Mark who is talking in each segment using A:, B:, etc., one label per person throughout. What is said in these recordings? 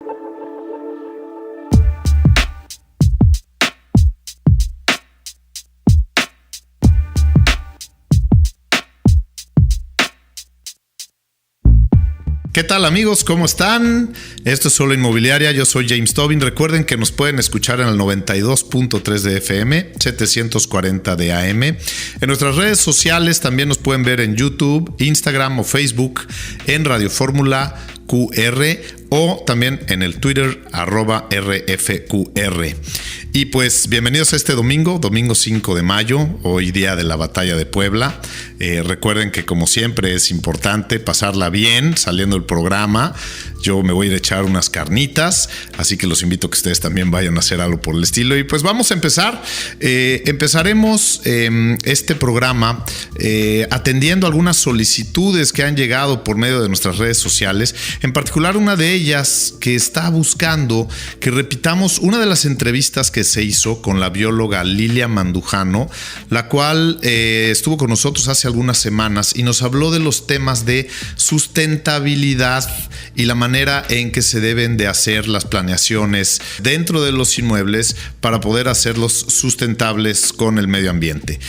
A: ¿Qué tal, amigos? ¿Cómo están? Esto es Solo Inmobiliaria, yo soy James Tobin. Recuerden que nos pueden escuchar en el 92.3 de FM, 740 de AM. En nuestras redes sociales también nos pueden ver en YouTube, Instagram o Facebook, en Radio Fórmula QR o también en el Twitter @RFQR. Y pues bienvenidos a este domingo 5 de mayo, hoy día de la Batalla de Puebla. Recuerden que como siempre es importante pasarla bien saliendo del programa. Yo me voy a ir a echar unas carnitas, así que los invito a que ustedes también vayan a hacer algo por el estilo. Y pues vamos a empezar. Empezaremos este programa atendiendo algunas solicitudes que han llegado por medio de nuestras redes sociales. En particular una de ellas que está buscando que repitamos una de las entrevistas que se hizo con la bióloga Lilia Mandujano, la cual estuvo con nosotros hace algunas semanas y nos habló de los temas de sustentabilidad y la manera en que se deben de hacer las planeaciones dentro de los inmuebles para poder hacerlos sustentables con el medio ambiente.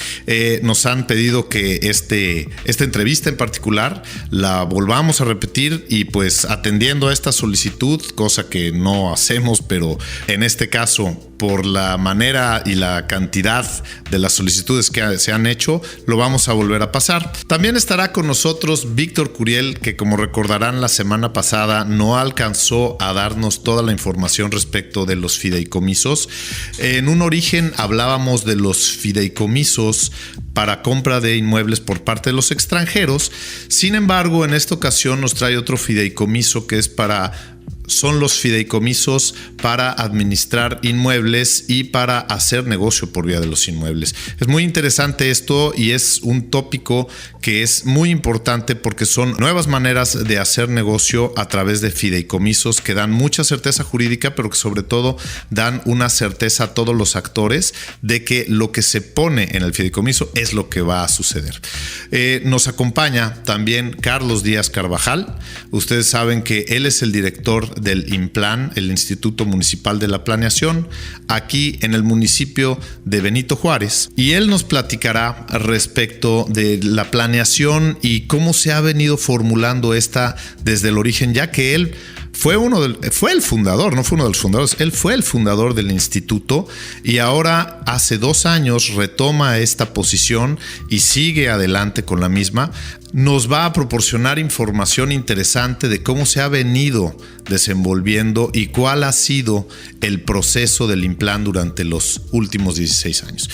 A: Nos han pedido que esta entrevista en particular la volvamos a repetir y pues atendiendo a esta solicitud, cosa que no hacemos, pero en este caso por la manera y la cantidad de las solicitudes que se han hecho, lo vamos a volver a pasar. También estará con nosotros Víctor Curiel, que como recordarán la semana pasada no alcanzó a darnos toda la información respecto de los fideicomisos. En un origen hablábamos de los fideicomisos para compra de inmuebles por parte de los extranjeros. Sin embargo, en esta ocasión nos trae otro fideicomiso que son los fideicomisos para administrar inmuebles y para hacer negocio por vía de los inmuebles. Es muy interesante esto y es un tópico que es muy importante porque son nuevas maneras de hacer negocio a través de fideicomisos que dan mucha certeza jurídica, pero que sobre todo dan una certeza a todos los actores de que lo que se pone en el fideicomiso es lo que va a suceder. Nos acompaña también Carlos Díaz Carvajal. Ustedes saben que él es el director del INPLAN, el Instituto Municipal de la Planeación, aquí en el municipio de Benito Juárez, y él nos platicará respecto de la planeación y cómo se ha venido formulando esta desde el origen, ya que él fue el fundador, no fue uno de los fundadores, él fue el fundador del instituto y ahora hace 2 años retoma esta posición y sigue adelante con la misma. Nos va a proporcionar información interesante de cómo se ha venido desenvolviendo y cuál ha sido el proceso del INPLAN durante los últimos 16 años.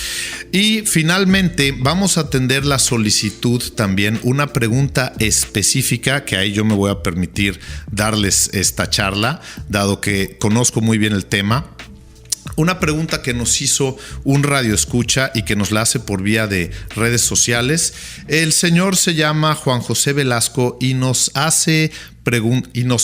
A: Y finalmente vamos a atender la solicitud también, una pregunta específica que ahí yo me voy a permitir darles esta charla, dado que conozco muy bien el tema. Una pregunta que nos hizo un radioescucha y que nos la hace por vía de redes sociales. El señor se llama Juan José Velasco y nos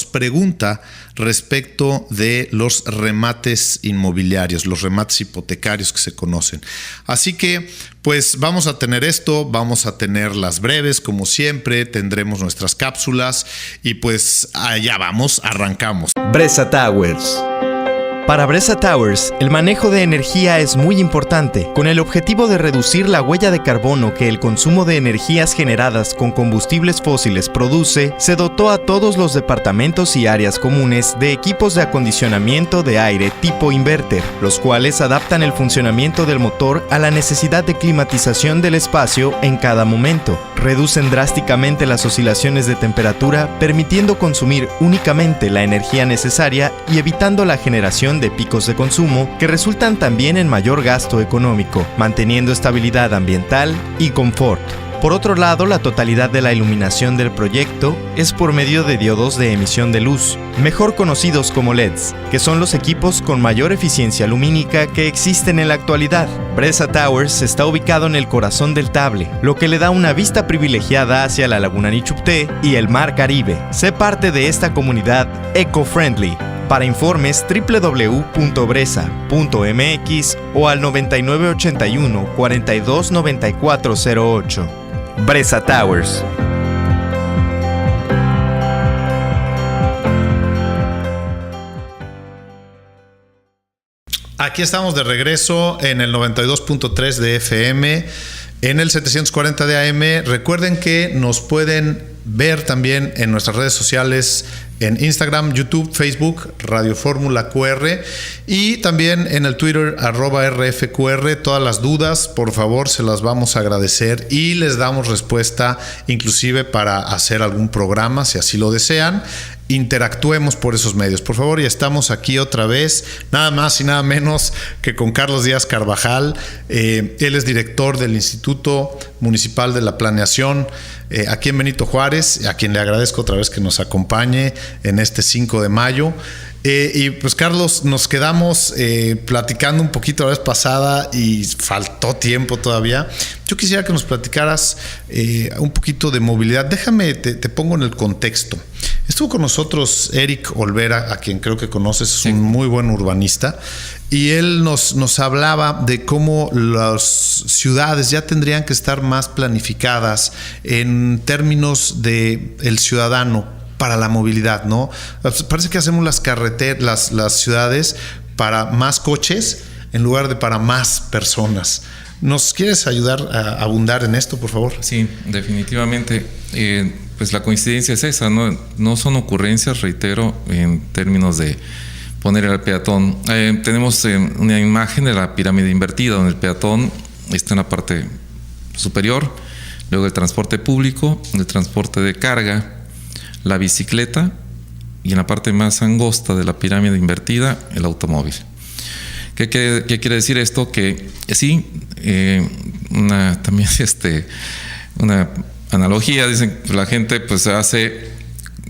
A: pregunta respecto de los remates inmobiliarios, los remates hipotecarios que se conocen. Así que pues vamos a tener esto, vamos a tener las breves como siempre, tendremos nuestras cápsulas y pues allá vamos, arrancamos.
B: Bresa Towers. Para Bresa Towers, el manejo de energía es muy importante, con el objetivo de reducir la huella de carbono que el consumo de energías generadas con combustibles fósiles produce. Se dotó a todos los departamentos y áreas comunes de equipos de acondicionamiento de aire tipo inverter, los cuales adaptan el funcionamiento del motor a la necesidad de climatización del espacio en cada momento. Reducen drásticamente las oscilaciones de temperatura, permitiendo consumir únicamente la energía necesaria y evitando la generación de picos de consumo que resultan también en mayor gasto económico, manteniendo estabilidad ambiental y confort. Por otro lado, la totalidad de la iluminación del proyecto es por medio de diodos de emisión de luz, mejor conocidos como LEDs, que son los equipos con mayor eficiencia lumínica que existen en la actualidad. Bresa Towers está ubicado en el corazón del Table, lo que le da una vista privilegiada hacia la laguna Nichupté y el mar Caribe. Sé parte de esta comunidad eco-friendly. Para informes www.bresa.mx o al 9981 429408. Bresa Towers.
A: Aquí estamos de regreso en el 92.3 de FM, en el 740 de AM. Recuerden que nos pueden ver también en nuestras redes sociales, en Instagram, YouTube, Facebook, Radio Fórmula QR, y también en el Twitter, @RFQR. Todas las dudas, por favor, se las vamos a agradecer y les damos respuesta, inclusive para hacer algún programa, si así lo desean. Interactuemos por esos medios, por favor. Y estamos aquí otra vez, nada más y nada menos que con Carlos Díaz Carvajal. Él es director del Instituto Municipal de la Planeación aquí en Benito Juárez, a quien le agradezco otra vez que nos acompañe en este 5 de mayo. Y pues, Carlos, nos quedamos platicando un poquito la vez pasada y faltó tiempo todavía. Yo quisiera que nos platicaras un poquito de movilidad. Déjame, te pongo en el contexto. Estuvo con nosotros Eric Olvera, a quien creo que conoces, es un muy buen urbanista, y él nos hablaba de cómo las ciudades ya tendrían que estar más planificadas en términos de el ciudadano para la movilidad, ¿no? Parece que hacemos las ciudades para más coches en lugar de para más personas. ¿Nos quieres ayudar a abundar en esto, por favor?
C: Sí, definitivamente. Pues la coincidencia es esa, ¿no? No son ocurrencias, reitero, en términos de poner al peatón. Tenemos una imagen de la pirámide invertida, donde el peatón está en la parte superior, luego el transporte público, el transporte de carga, la bicicleta, y en la parte más angosta de la pirámide invertida, el automóvil. ¿Qué quiere decir esto? Que sí, también una analogía, dicen que la gente pues hace,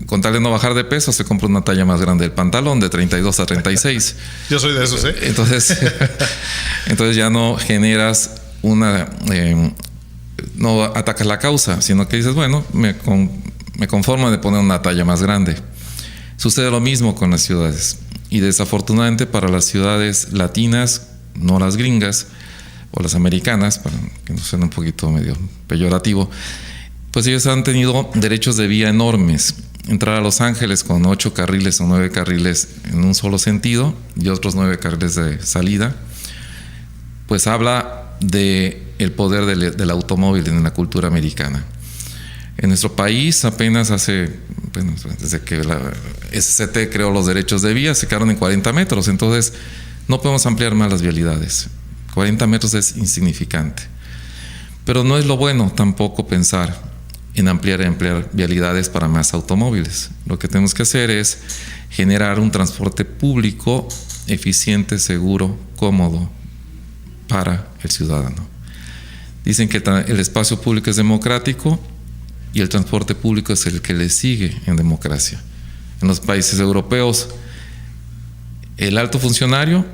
C: con tal de no bajar de peso, se compra una talla más grande del pantalón, de 32 a 36.
A: Yo soy de esos, ¿eh?
C: Entonces ya no generas no atacas la causa, sino que dices, bueno, me conformo de poner una talla más grande. Sucede lo mismo con las ciudades. Y desafortunadamente para las ciudades latinas, no las gringas o las americanas, para que no suene un poquito medio peyorativo, pues ellos han tenido derechos de vía enormes. Entrar a Los Ángeles con 8 carriles o 9 carriles en un solo sentido y otros 9 carriles de salida, pues habla de el poder del automóvil en la cultura americana. En nuestro país apenas desde que la SCT creó los derechos de vía, se quedaron en 40 metros, entonces no podemos ampliar más las vialidades. 40 metros es insignificante. Pero no es lo bueno tampoco pensar en ampliar vialidades para más automóviles. Lo que tenemos que hacer es generar un transporte público eficiente, seguro, cómodo para el ciudadano. Dicen que el espacio público es democrático y el transporte público es el que le sigue en democracia. En los países europeos, el alto funcionario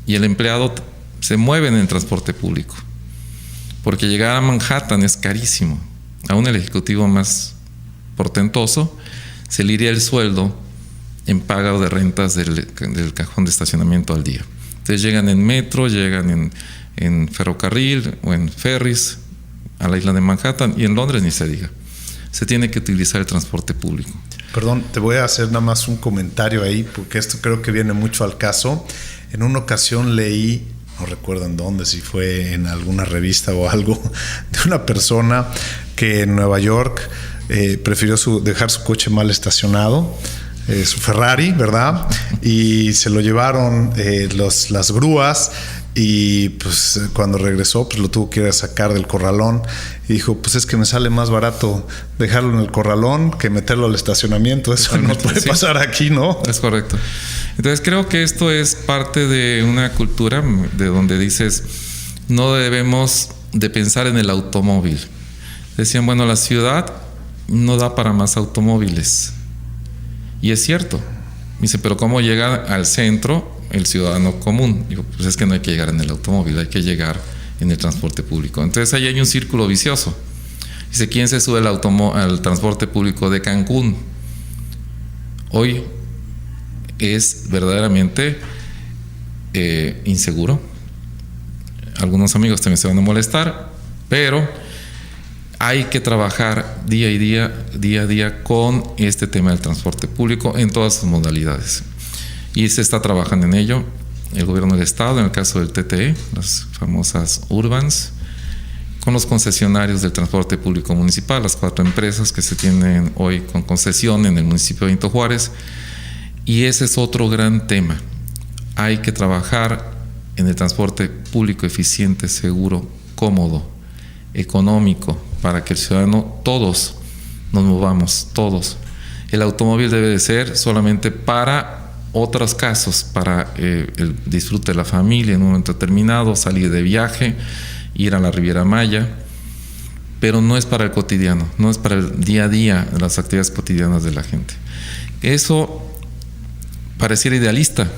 C: y el empleado se mueven en transporte público, porque llegar a Manhattan es carísimo. Aún el ejecutivo más portentoso se le iría el sueldo en pago de rentas del cajón de estacionamiento al día. Entonces llegan en metro, llegan en ferrocarril o en ferries a la isla de Manhattan, y en Londres ni se diga. Se tiene que utilizar el transporte público.
A: Perdón, te voy a hacer nada más un comentario ahí, porque esto creo que viene mucho al caso. En una ocasión leí, no recuerdo en dónde, si fue en alguna revista o algo, de una persona que en Nueva York prefirió dejar su coche mal estacionado, su Ferrari, ¿verdad? Y se lo llevaron las grúas, y pues cuando regresó pues lo tuvo que ir a sacar del corralón, y dijo, pues es que me sale más barato dejarlo en el corralón que meterlo al estacionamiento. Eso no puede pasar aquí, ¿no?
C: Es correcto. Entonces creo que esto es parte de una cultura de donde dices, no debemos de pensar en el automóvil. Decían, bueno, la ciudad no da para más automóviles, y es cierto. Dice, pero ¿cómo llega al centro el ciudadano común? Digo, pues es que no hay que llegar en el automóvil, hay que llegar en el transporte público. Entonces ahí hay un círculo vicioso. Dice, ¿quién se sube al transporte público de Cancún? Hoy es verdaderamente inseguro. Algunos amigos también se van a molestar, pero hay que trabajar día a día con este tema del transporte público en todas sus modalidades. Y se está trabajando en ello. el gobierno del estado, en el caso del TTE, las famosas Urbans, con los concesionarios del transporte público municipal, las 4 empresas que se tienen hoy con concesión en el municipio de Benito Juárez. Y ese es otro gran tema. Hay que trabajar en el transporte público eficiente, seguro, cómodo, económico, para que el ciudadano, todos nos movamos, todos. El automóvil debe de ser solamente para otros casos, para el disfrute de la familia en un momento determinado, salir de viaje, ir a la Riviera Maya, pero no es para el cotidiano, no es para el día a día, las actividades cotidianas de la gente. Eso pareciera idealista,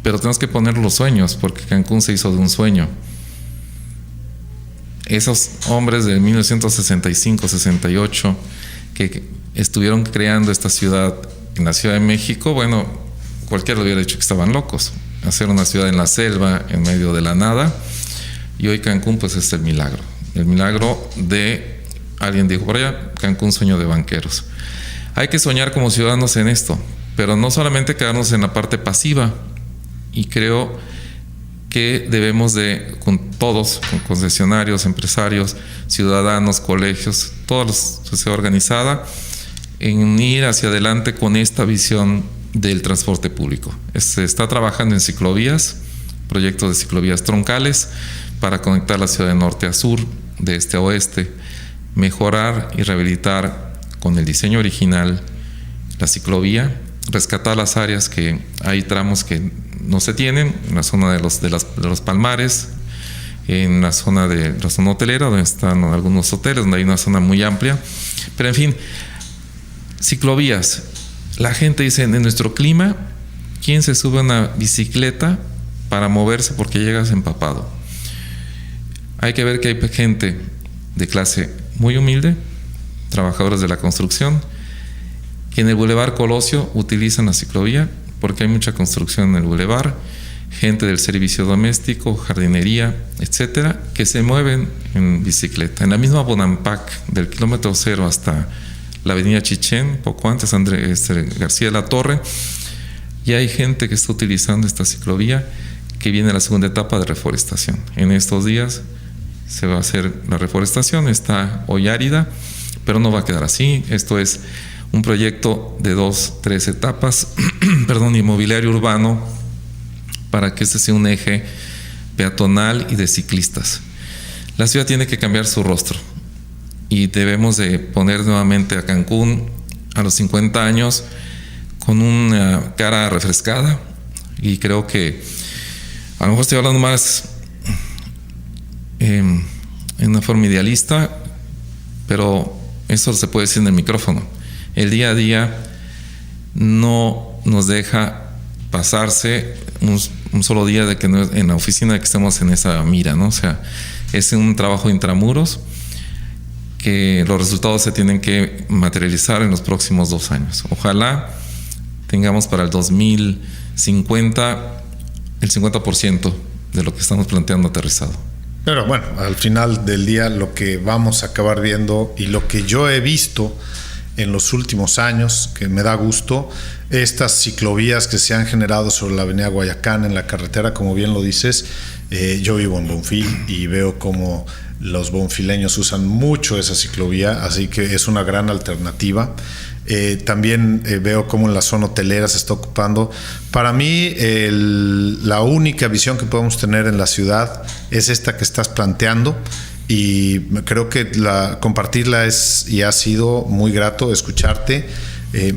C: pero tenemos que poner los sueños, porque Cancún se hizo de un sueño. Esos hombres de 1965, 68, que estuvieron creando esta ciudad en la Ciudad de México, bueno, cualquiera le hubiera dicho que estaban locos. Hacer una ciudad en la selva, en medio de la nada. Y hoy Cancún pues es el milagro de, alguien dijo por allá, Cancún sueño de banqueros. Hay que soñar como ciudadanos en esto, pero no solamente quedarnos en la parte pasiva. Y creo que debemos de, con todos, con concesionarios, empresarios, ciudadanos, colegios, toda la sociedad organizada, en ir hacia adelante con esta visión del transporte público. Se está trabajando en ciclovías, proyectos de ciclovías troncales, para conectar la ciudad de norte a sur, de este a oeste, mejorar y rehabilitar con el diseño original la ciclovía, rescatar las áreas que hay tramos que no se tienen, en la zona de los Palmares, en la zona hotelera, donde están algunos hoteles, donde hay una zona muy amplia. Pero en fin, ciclovías. La gente dice, en nuestro clima, ¿quién se sube a una bicicleta para moverse porque llegas empapado? Hay que ver que hay gente de clase muy humilde, trabajadores de la construcción, que en el Boulevard Colosio utilizan la ciclovía porque hay mucha construcción en el Boulevard, gente del servicio doméstico, jardinería, etcétera, que se mueven en bicicleta. En la misma Bonampak, del kilómetro 0 hasta la avenida Chichén, poco antes García de la Torre, y hay gente que está utilizando esta ciclovía, que viene la segunda etapa de reforestación. En estos días se va a hacer la reforestación, está hoy árida, pero no va a quedar así. Esto es un proyecto de 2-3 etapas, inmobiliario urbano, para que este sea un eje peatonal y de ciclistas. La ciudad tiene que cambiar su rostro y debemos de poner nuevamente a Cancún a los 50 años con una cara refrescada, y creo que a lo mejor estoy hablando más en una forma idealista, pero eso se puede decir en el micrófono. El día a día no nos deja pasarse un solo día de que no, en la oficina, de que estemos en esa mira, ¿no? O sea, es un trabajo intramuros que los resultados se tienen que materializar en los próximos 2 años. Ojalá tengamos para el 2050 el 50% de lo que estamos planteando aterrizado.
A: Pero bueno, al final del día lo que vamos a acabar viendo, y lo que yo he visto en los últimos años, que me da gusto, estas ciclovías que se han generado sobre la avenida Guayacán, en la carretera, como bien lo dices. Yo vivo en Bonfil y veo cómo los bonfileños usan mucho esa ciclovía, así que es una gran alternativa. También veo cómo en la zona hotelera se está ocupando. Para mí, la única visión que podemos tener en la ciudad es esta que estás planteando, y creo que compartirla y ha sido muy grato escucharte.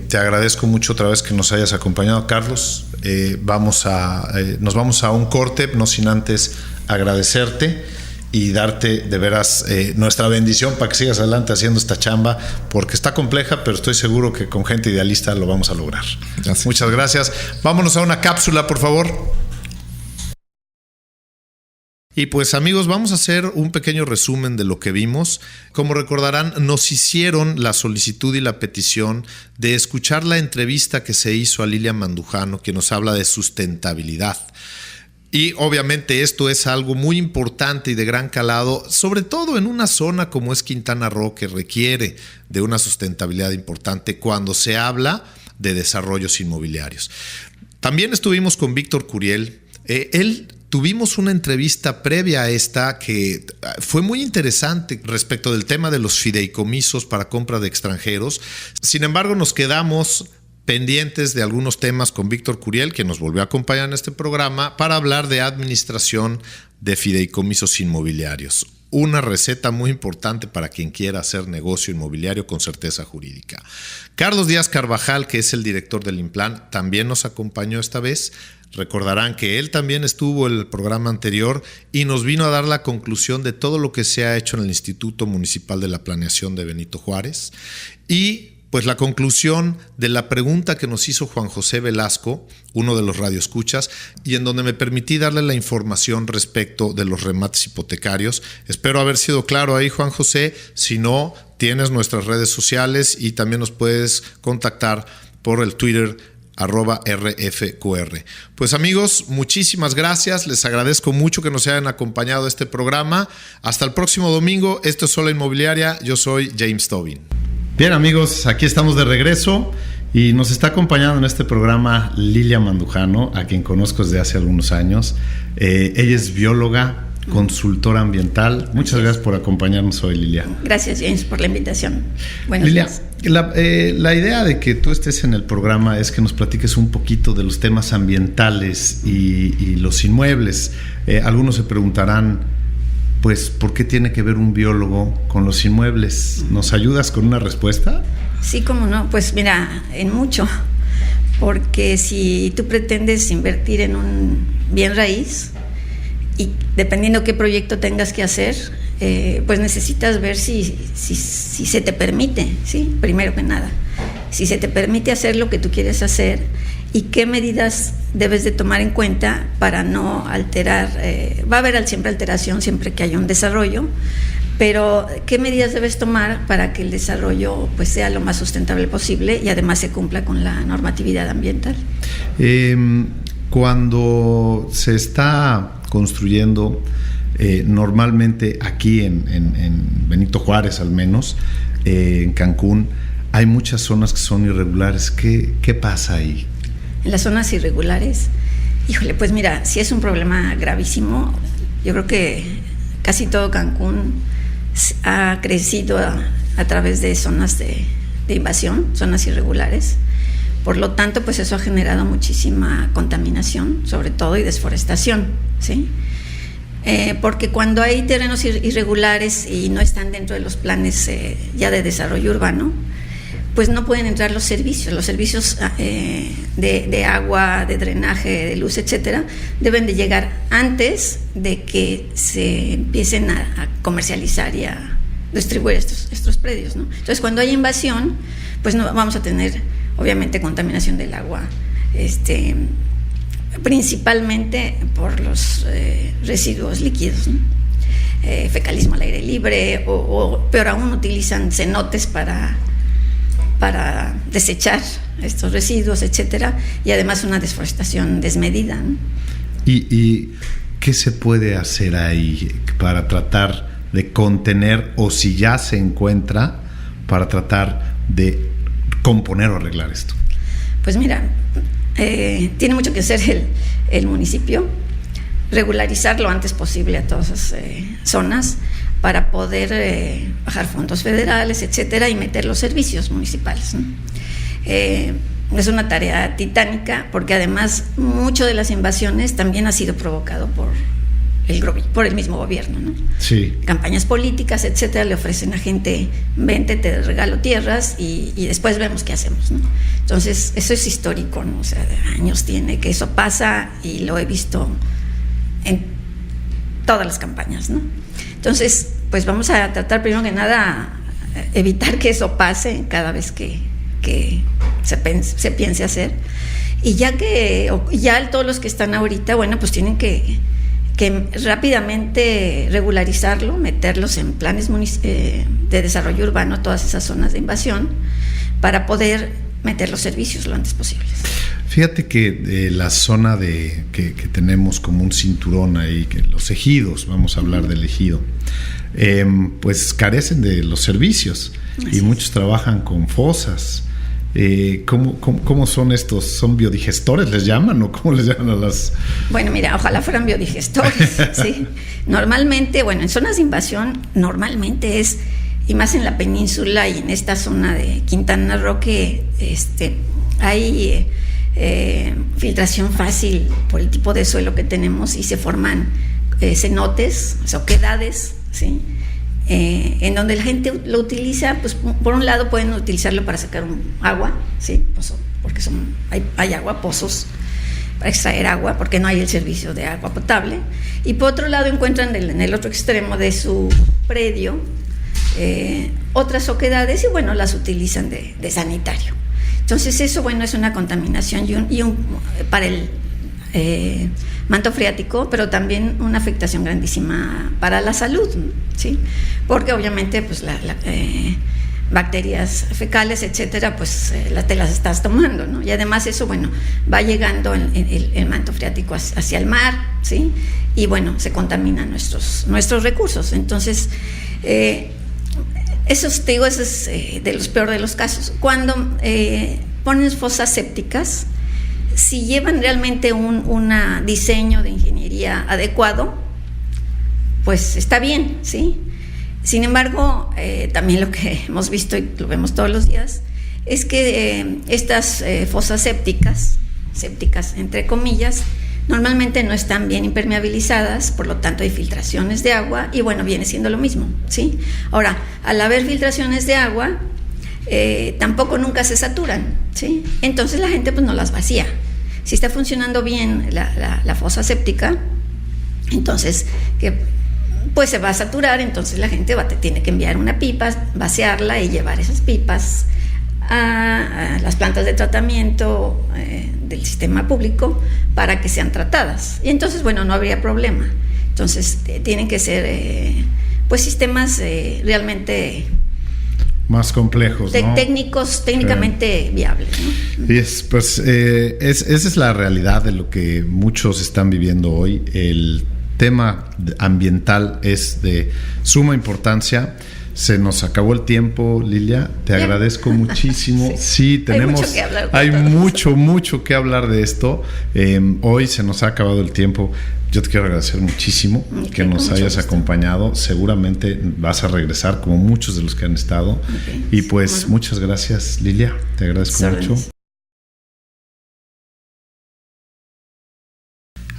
A: Te agradezco mucho otra vez que nos hayas acompañado, Carlos. Nos vamos a un corte, no sin antes agradecerte y darte de veras nuestra bendición para que sigas adelante haciendo esta chamba, porque está compleja, pero estoy seguro que con gente idealista lo vamos a lograr. Gracias. Muchas gracias. Vámonos a una cápsula, por favor. Y pues amigos, vamos a hacer un pequeño resumen de lo que vimos. Como recordarán, nos hicieron la solicitud y la petición de escuchar la entrevista que se hizo a Lilian Mandujano, que nos habla de sustentabilidad. Y obviamente esto es algo muy importante y de gran calado, sobre todo en una zona como es Quintana Roo, que requiere de una sustentabilidad importante cuando se habla de desarrollos inmobiliarios. También estuvimos con Víctor Curiel, Tuvimos una entrevista previa a esta que fue muy interesante respecto del tema de los fideicomisos para compra de extranjeros. Sin embargo, nos quedamos pendientes de algunos temas con Víctor Curiel, que nos volvió a acompañar en este programa, para hablar de administración de fideicomisos inmobiliarios. Una receta muy importante para quien quiera hacer negocio inmobiliario con certeza jurídica. Carlos Díaz Carvajal, que es el director del Implan, también nos acompañó esta vez. Recordarán que él también estuvo en el programa anterior y nos vino a dar la conclusión de todo lo que se ha hecho en el Instituto Municipal de la Planeación de Benito Juárez y pues la conclusión de la pregunta que nos hizo Juan José Velasco, uno de los radioescuchas, y en donde me permití darle la información respecto de los remates hipotecarios. Espero haber sido claro ahí, Juan José. Si no, tienes nuestras redes sociales y también nos puedes contactar por el Twitter @RFQR. Pues amigos, muchísimas gracias. Les agradezco mucho que nos hayan acompañado a este programa. Hasta el próximo domingo. Esto es Sola Inmobiliaria. Yo soy James Tobin. Bien amigos, aquí estamos de regreso y nos está acompañando en este programa Lilia Mandujano, a quien conozco desde hace algunos años. Ella es bióloga, consultora ambiental. Muchas gracias por acompañarnos hoy, Lilia.
D: Gracias, James, por la invitación. Buenos
A: Lilia,
D: días.
A: La idea de que tú estés en el programa es que nos platiques un poquito de los temas ambientales y los inmuebles. Algunos se preguntarán, pues, ¿por qué tiene que ver un biólogo con los inmuebles? ¿Nos ayudas con una respuesta?
D: Sí, cómo no. Pues mira, en mucho. Porque si tú pretendes invertir en un bien raíz y dependiendo qué proyecto tengas que hacer, pues necesitas ver si se te permite, ¿sí? Primero que nada, si se te permite hacer lo que tú quieres hacer y qué medidas debes de tomar en cuenta para no alterar. Va a haber siempre alteración siempre que haya un desarrollo, pero qué medidas debes tomar para que el desarrollo pues sea lo más sustentable posible y además se cumpla con la normatividad ambiental.
A: Cuando se está construyendo, normalmente aquí en Benito Juárez al menos, en Cancún, hay muchas zonas que son irregulares. ¿Qué pasa ahí?
D: En las zonas irregulares, híjole, pues mira, sí es un problema gravísimo. Yo creo que casi todo Cancún ha crecido a través de zonas de invasión, zonas irregulares. Por lo tanto, pues eso ha generado muchísima contaminación, sobre todo, y desforestación, ¿sí? Porque cuando hay terrenos irregulares y no están dentro de los planes ya de desarrollo urbano, pues no pueden entrar los servicios de agua, de drenaje, de luz, etcétera, deben de llegar antes de que se empiecen a comercializar y a distribuir estos predios, ¿no? Entonces, cuando hay invasión, pues no vamos a tener, obviamente, contaminación del agua, principalmente por los residuos líquidos, ¿no? Fecalismo al aire libre o peor aún, utilizan cenotes para desechar estos residuos, etcétera, y además una deforestación desmedida, ¿no?
A: ¿Y qué se puede hacer ahí para tratar de contener, o si ya se encuentra, para tratar de componer o arreglar esto?
D: Pues mira, tiene mucho que hacer el municipio, regularizar lo antes posible a todas esas zonas para poder bajar fondos federales, etcétera, y meter los servicios municipales, ¿no? Es una tarea titánica porque además mucho de las invasiones también ha sido provocado por el mismo gobierno, ¿no?
A: Sí.
D: Campañas políticas, etcétera, le ofrecen a gente, vente, te regalo tierras y después vemos qué hacemos, ¿no? Entonces, eso es histórico, ¿no? O sea, de años tiene que eso pasa y lo he visto en todas las campañas, ¿no? Entonces, pues vamos a tratar primero que nada evitar que eso pase cada vez que se piense hacer, y ya todos los que están ahorita, bueno, pues tienen que rápidamente regularizarlo, meterlos en planes de desarrollo urbano, todas esas zonas de invasión, para poder meter los servicios lo antes posible.
A: Fíjate que la zona que tenemos como un cinturón ahí, que los ejidos, vamos a hablar del ejido, pues carecen de los servicios. Así y muchos trabajan con fosas. ¿Cómo son estos? ¿Son biodigestores les llaman o cómo les llaman a las...?
D: Bueno, mira, ojalá fueran biodigestores, ¿sí? Normalmente, bueno, en zonas de invasión, normalmente es, y más en la península y en esta zona de Quintana Roo, que hay filtración fácil por el tipo de suelo que tenemos y se forman cenotes, oquedades, ¿sí? En donde la gente lo utiliza, pues por un lado pueden utilizarlo para sacar agua, ¿sí? Porque hay agua, pozos para extraer agua, porque no hay el servicio de agua potable, y por otro lado encuentran en el otro extremo de su predio otras oquedades y bueno, las utilizan de sanitario. Entonces eso, bueno, es una contaminación para el manto freático, pero también una afectación grandísima para la salud, ¿sí? Porque obviamente pues bacterias fecales, etcétera, pues te las estás tomando, ¿no? Y además eso, bueno, va llegando el manto freático hacia el mar, ¿sí? Y bueno, se contaminan nuestros recursos. Entonces, eso es de los peores de los casos. Cuando ponen fosas sépticas, si llevan realmente un diseño de ingeniería adecuado, pues está bien, ¿sí? Sin embargo, también lo que hemos visto y lo vemos todos los días, es que estas fosas sépticas entre comillas, normalmente no están bien impermeabilizadas, por lo tanto hay filtraciones de agua y bueno, viene siendo lo mismo, ¿sí? Ahora, al haber filtraciones de agua, tampoco nunca se saturan, ¿sí? Entonces la gente pues no las vacía. Si está funcionando bien la fosa séptica, entonces pues se va a saturar, entonces la gente tiene que enviar una pipa, vaciarla y llevar esas pipas a las plantas de tratamiento del sistema público para que sean tratadas. Y entonces, bueno, no habría problema. Entonces tienen que ser pues sistemas realmente
A: más complejos, ¿no?
D: Técnicamente viables, ¿no?
A: Esa es la realidad de lo que muchos están viviendo hoy. El tema ambiental es de suma importancia. Se nos acabó el tiempo, Lilia. Te agradezco muchísimo. Sí, tenemos. Hay mucho que hablar de esto. Hoy se nos ha acabado el tiempo. Yo te quiero agradecer muchísimo que nos hayas acompañado. Seguramente vas a regresar como muchos de los que han estado. Y pues bueno, muchas gracias, Lilia. Te agradezco mucho.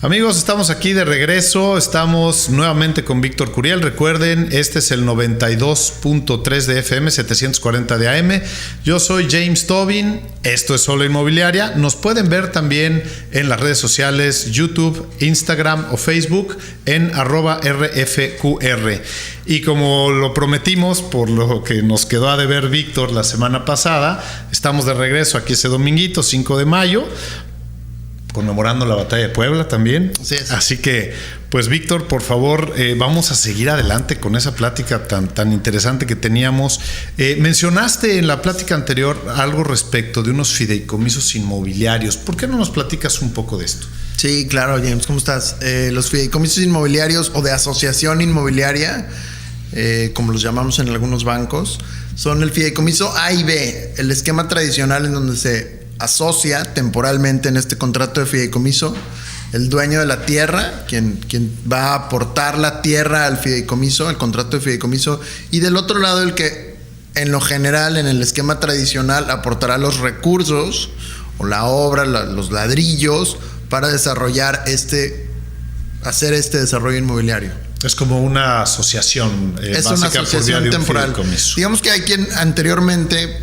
A: Amigos, estamos aquí de regreso, estamos nuevamente con Víctor Curiel. Recuerden, este es el 92.3 de FM, 740 de AM. Yo soy James Tobin, esto es Solo Inmobiliaria. Nos pueden ver también en las redes sociales, YouTube, Instagram o Facebook en @RFQR. Y como lo prometimos, por lo que nos quedó a deber Víctor la semana pasada, estamos de regreso aquí ese dominguito, 5 de mayo, conmemorando la batalla de Puebla también. Así que, pues Víctor, por favor, vamos a seguir adelante con esa plática tan interesante que teníamos. Mencionaste en la plática anterior algo respecto de unos fideicomisos inmobiliarios. ¿Por qué no nos platicas un poco de esto?
E: Sí, claro, James, ¿cómo estás? Los fideicomisos inmobiliarios o de asociación inmobiliaria, como los llamamos en algunos bancos, son el fideicomiso A y B, el esquema tradicional en donde se asocia temporalmente en este contrato de fideicomiso el dueño de la tierra, quien va a aportar la tierra al fideicomiso, al contrato de fideicomiso, y del otro lado el que en lo general, en el esquema tradicional, aportará los recursos o la obra, los ladrillos para desarrollar hacer este desarrollo inmobiliario.
A: Es como una asociación
E: es una asociación temporal. Digamos que hay quien anteriormente,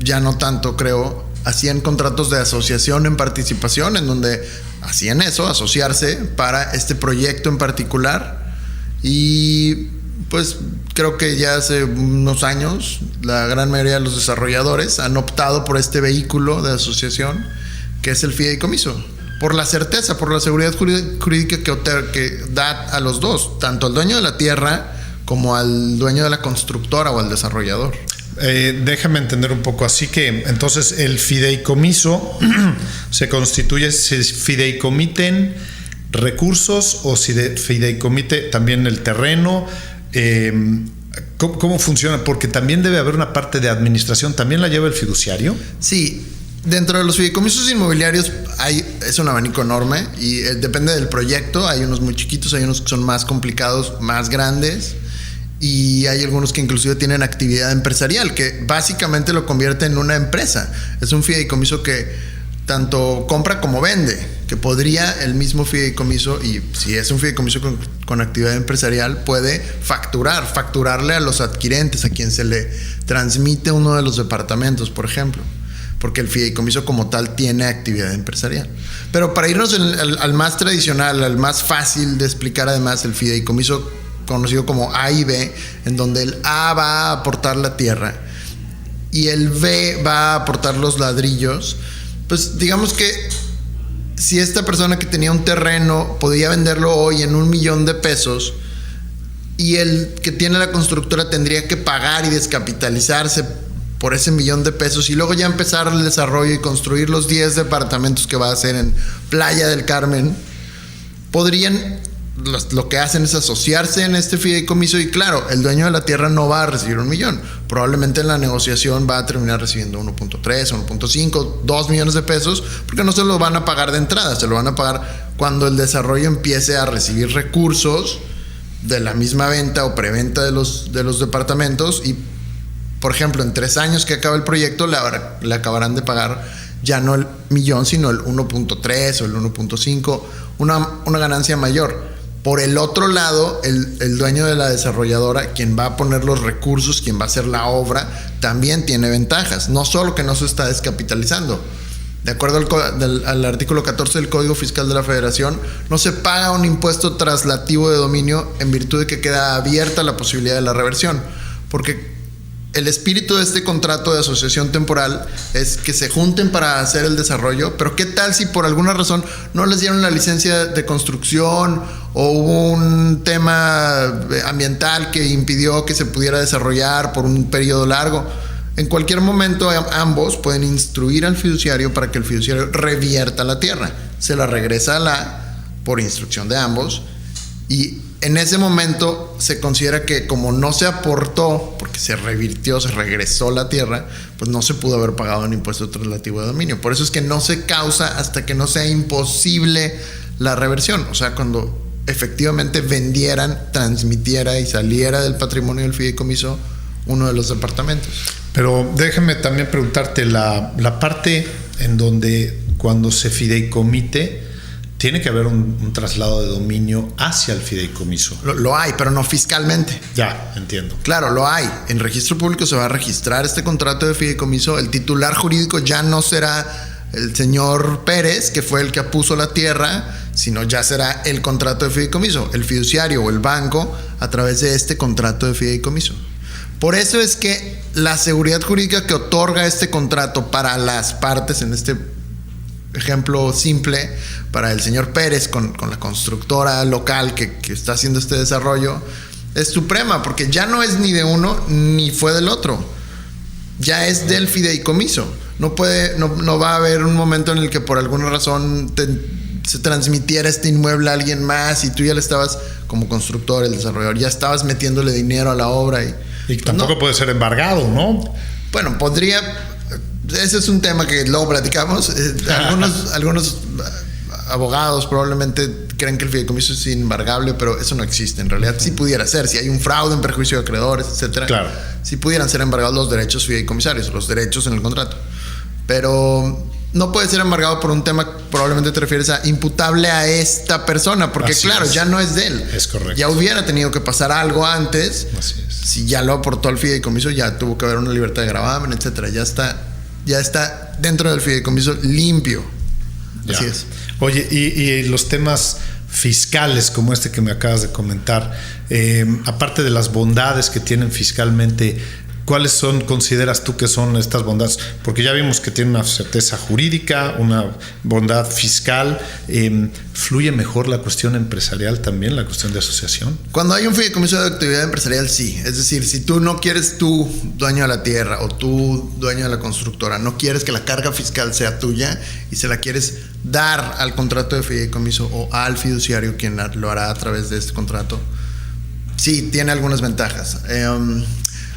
E: ya no tanto creo, hacían contratos de asociación en participación, en donde hacían eso, asociarse para este proyecto en particular. Y pues creo que ya hace unos años la gran mayoría de los desarrolladores han optado por este vehículo de asociación que es el fideicomiso, por la certeza, por la seguridad jurídica que da a los dos, tanto al dueño de la tierra como al dueño de la constructora o al desarrollador.
A: Déjame entender un poco. Así que entonces el fideicomiso se constituye, se fideicomiten recursos o se fideicomite también el terreno. ¿Cómo funciona? Porque también debe haber una parte de administración. ¿También la lleva el fiduciario?
E: Sí. Dentro de los fideicomisos inmobiliarios es un abanico enorme y depende del proyecto. Hay unos muy chiquitos, hay unos que son más complicados, más grandes, y hay algunos que inclusive tienen actividad empresarial, que básicamente lo convierte en una empresa. Es un fideicomiso que tanto compra como vende, que podría el mismo fideicomiso, y si es un fideicomiso con actividad empresarial, puede facturarle a los adquirentes, a quien se le transmite uno de los departamentos, por ejemplo, porque el fideicomiso como tal tiene actividad empresarial. Pero para irnos al más tradicional, al más fácil de explicar, además, el fideicomiso conocido como A y B, en donde el A va a aportar la tierra y el B va a aportar los ladrillos, pues digamos que si esta persona que tenía un terreno podía venderlo hoy en $1,000,000 y el que tiene la constructora tendría que pagar y descapitalizarse por ese $1,000,000 y luego ya empezar el desarrollo y construir los 10 departamentos que va a hacer en Playa del Carmen, lo que hacen es asociarse en este fideicomiso, y claro, el dueño de la tierra no va a recibir $1,000,000. Probablemente en la negociación va a terminar recibiendo 1.3, 1.5, $2,000,000, porque no se lo van a pagar de entrada, se lo van a pagar cuando el desarrollo empiece a recibir recursos de la misma venta o preventa de los departamentos, y por ejemplo, en 3 años que acabe el proyecto, le acabarán de pagar ya no el $1,000,000, sino el 1.3 o el 1.5, una ganancia mayor. Por el otro lado, el dueño de la desarrolladora, quien va a poner los recursos, quien va a hacer la obra, también tiene ventajas. No solo que no se está descapitalizando. De acuerdo al artículo 14 del Código Fiscal de la Federación, no se paga un impuesto traslativo de dominio en virtud de que queda abierta la posibilidad de la reversión. Porque el espíritu de este contrato de asociación temporal es que se junten para hacer el desarrollo, pero ¿qué tal si por alguna razón no les dieron la licencia de construcción o hubo un tema ambiental que impidió que se pudiera desarrollar por un periodo largo? En cualquier momento ambos pueden instruir al fiduciario para que el fiduciario revierta la tierra. Se la regresa por instrucción de ambos, y en ese momento se considera que como no se aportó, porque se revirtió, se regresó la tierra, pues no se pudo haber pagado un impuesto traslativo de dominio. Por eso es que no se causa hasta que no sea imposible la reversión. O sea, cuando efectivamente vendieran, transmitiera y saliera del patrimonio del fideicomiso uno de los departamentos.
A: Pero déjame también preguntarte la parte en donde cuando se fideicomite tiene que haber un traslado de dominio hacia el fideicomiso.
E: Lo hay, pero no fiscalmente.
A: Ya, entiendo.
E: Claro, lo hay. En registro público se va a registrar este contrato de fideicomiso. El titular jurídico ya no será el señor Pérez, que fue el que puso la tierra, sino ya será el contrato de fideicomiso, el fiduciario o el banco, a través de este contrato de fideicomiso. Por eso es que la seguridad jurídica que otorga este contrato para las partes, en este ejemplo simple, para el señor Pérez con la constructora local que está haciendo este desarrollo, es suprema, porque ya no es ni de uno ni fue del otro, ya es del fideicomiso. No va a haber un momento en el que por alguna razón se transmitiera este inmueble a alguien más y tú ya le estabas, como constructor, el desarrollador, ya estabas metiéndole dinero a la obra
A: y tampoco puede ser embargado, ¿no?
E: Bueno, podría. Ese es un tema que luego platicamos. Algunos abogados probablemente creen que el fideicomiso es inembargable, pero eso no existe. En realidad sí pudiera ser. Si hay un fraude en perjuicio de acreedores, etcétera,
A: claro,
E: sí pudieran ser embargados los derechos fideicomisarios, los derechos en el contrato. Pero no puede ser embargado por un tema, probablemente te refieres a imputable a esta persona, porque
A: así
E: claro,
A: es.
E: Ya no es de él.
A: Es correcto.
E: Ya hubiera tenido que pasar algo antes.
A: Así es.
E: Si ya lo aportó al fideicomiso, ya tuvo que haber una libertad de gravamen, etcétera. Ya está dentro del fideicomiso limpio.
A: Ya.
E: Así es.
A: Oye, y los temas fiscales como este que me acabas de comentar, aparte de las bondades que tienen fiscalmente, ¿cuáles consideras tú que son estas bondades? Porque ya vimos que tiene una certeza jurídica, una bondad fiscal. ¿Fluye mejor la cuestión empresarial también, la cuestión de asociación?
E: Cuando hay un fideicomiso de actividad empresarial, sí. Es decir, si tú no quieres, tú, dueño de la tierra, o tú, dueño de la constructora, no quieres que la carga fiscal sea tuya y se la quieres dar al contrato de fideicomiso o al fiduciario, quien lo hará a través de este contrato, sí, tiene algunas ventajas.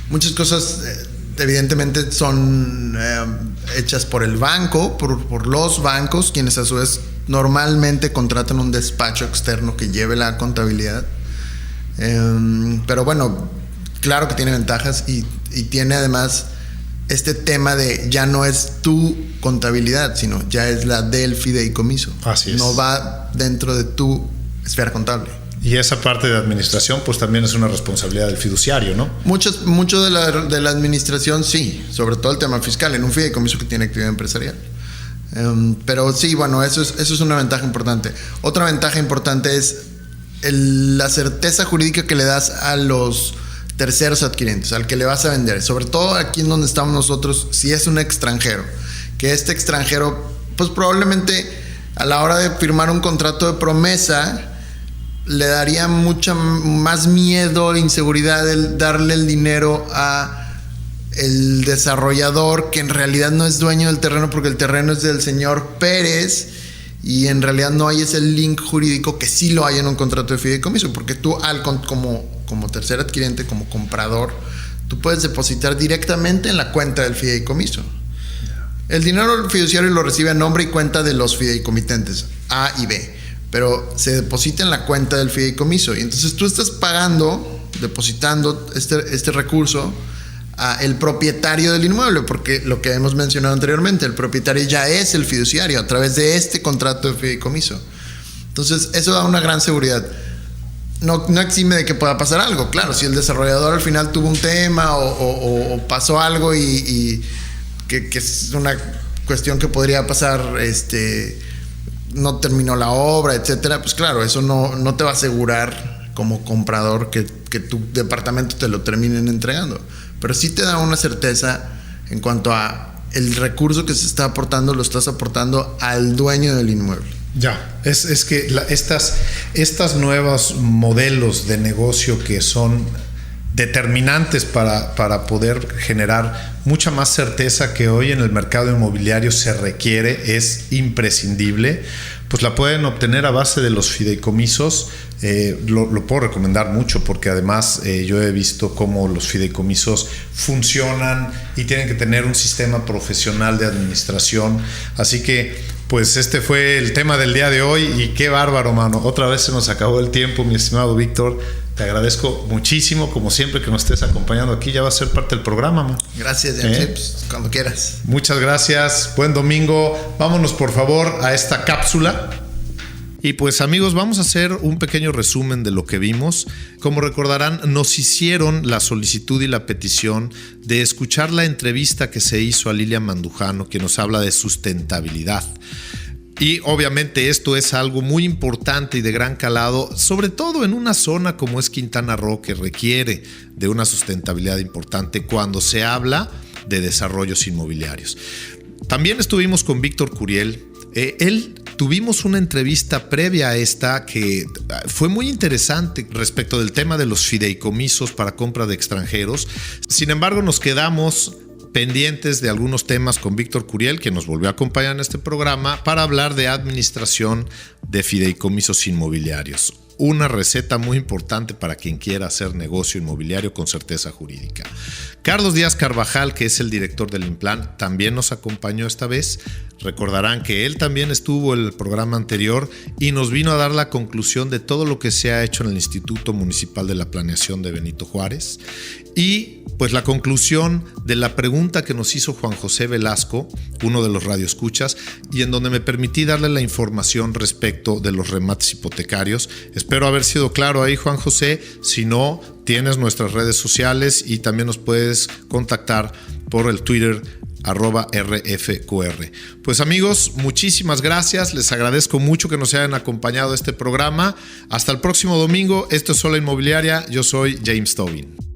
E: Muchas cosas evidentemente son hechas por el banco, por los bancos, quienes a su vez normalmente contratan un despacho externo que lleve la contabilidad. Pero bueno, claro que tiene ventajas y tiene además este tema de ya no es tu contabilidad, sino ya es la del fideicomiso.
A: Así es.
E: No va dentro de tu esfera contable.
A: Y esa parte de administración pues también es una responsabilidad del fiduciario, ¿no?
E: Mucho de la administración, sí, sobre todo el tema fiscal, en un fideicomiso que tiene actividad empresarial. Pero sí, bueno, eso es una ventaja importante. Otra ventaja importante es la certeza jurídica que le das a los terceros adquirientes, al que le vas a vender, sobre todo aquí en donde estamos nosotros, si es un extranjero, que este extranjero pues probablemente a la hora de firmar un contrato de promesa le daría mucha más miedo, inseguridad el darle el dinero a el desarrollador que en realidad no es dueño del terreno porque el terreno es del señor Pérez y en realidad no hay ese link jurídico que sí lo hay en un contrato de fideicomiso, porque tú como tercer adquirente, como comprador, tú puedes depositar directamente en la cuenta del fideicomiso. El dinero del fiduciario lo recibe a nombre y cuenta de los fideicomitentes A y B, pero se deposita en la cuenta del fideicomiso y entonces tú estás depositando este recurso a el propietario del inmueble, porque lo que hemos mencionado anteriormente, el propietario ya es el fiduciario a través de este contrato de fideicomiso. Entonces eso da una gran seguridad. No exime de que pueda pasar algo, claro, si el desarrollador al final tuvo un tema o pasó algo y que es una cuestión que podría pasar, no terminó la obra, etcétera, pues claro, eso no te va a asegurar como comprador que tu departamento te lo terminen entregando, pero sí te da una certeza en cuanto a el recurso que se está aportando, lo estás aportando al dueño del inmueble.
A: Ya, es que estas nuevos modelos de negocio que son determinantes para poder generar mucha más certeza que hoy en el mercado inmobiliario se requiere, es imprescindible, pues la pueden obtener a base de los fideicomisos. Lo puedo recomendar mucho porque además yo he visto cómo los fideicomisos funcionan y tienen que tener un sistema profesional de administración, así que pues este fue el tema del día de hoy y qué bárbaro, mano. Otra vez se nos acabó el tiempo, mi estimado Víctor. Te agradezco muchísimo, como siempre, que nos estés acompañando aquí. Ya va a ser parte del programa, man.
E: Gracias, James. Cuando quieras.
A: Muchas gracias. Buen domingo. Vámonos, por favor, a esta cápsula. Y pues amigos, vamos a hacer un pequeño resumen de lo que vimos. Como recordarán, nos hicieron la solicitud y la petición de escuchar la entrevista que se hizo a Lilian Mandujano, que nos habla de sustentabilidad. Y obviamente esto es algo muy importante y de gran calado, sobre todo en una zona como es Quintana Roo, que requiere de una sustentabilidad importante cuando se habla de desarrollos inmobiliarios. También estuvimos con Víctor Curiel. Tuvimos una entrevista previa a esta que fue muy interesante respecto del tema de los fideicomisos para compra de extranjeros. Sin embargo, nos quedamos pendientes de algunos temas con Víctor Curiel, que nos volvió a acompañar en este programa para hablar de administración de fideicomisos inmobiliarios. Una receta muy importante para quien quiera hacer negocio inmobiliario con certeza jurídica. Carlos Díaz Carvajal, que es el director del Implan, también nos acompañó esta vez. Recordarán que él también estuvo en el programa anterior y nos vino a dar la conclusión de todo lo que se ha hecho en el Instituto Municipal de la Planeación de Benito Juárez y pues la conclusión de la pregunta que nos hizo Juan José Velasco, uno de los radioescuchas, y en donde me permití darle la información respecto de los remates hipotecarios. Espero haber sido claro ahí, Juan José. Si no, tienes nuestras redes sociales y también nos puedes contactar por el Twitter @RFQR. Pues amigos, muchísimas gracias. Les agradezco mucho que nos hayan acompañado a este programa. Hasta el próximo domingo. Esto es Sola Inmobiliaria. Yo soy James Tobin.